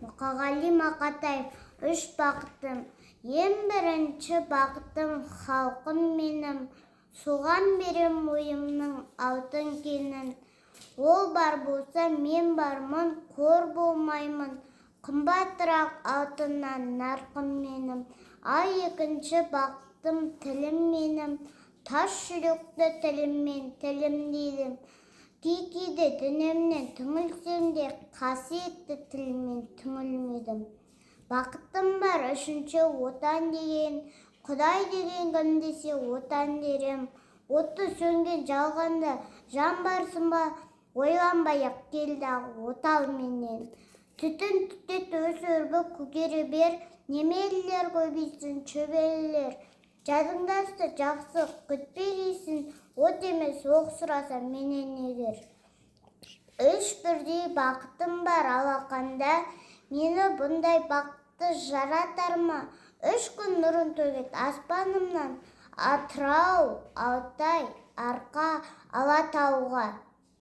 Мұқағали Мақатаев. Үш бақытым. Ең бірінші бақытым халқым менің, соған берем ойымның алтын кенін. Ол бар болса мен бармын, қор болмаймын, қымбатырақ алтыннан нарқым менің. Ай екінші бақытым тілім менің, тас жүректі тіліммен тілімдейдім. Кейде дүниемнен түңілсем де, қасиетті тілмен түңілмедім. Бақытым бар үшінші отан деген, Құдай деген кім десе отан дерем. Оты сөнген жалғанда жан барсың ба, ойланбай-ақ келді отал менен. Түтін түтет өз өрбі көгере бер, немелілер көбейсін шөберелер. Жадыңдасты жақсы күтпегейсін, от емес оқ сұраса менен егер. Үш бірдей бақытым бар алақанда, мені бұндай бақытты жаратар ма? Үш күн нұрын төгет аспанымнан, Атырау, Алтай, Арқа, Алатауға.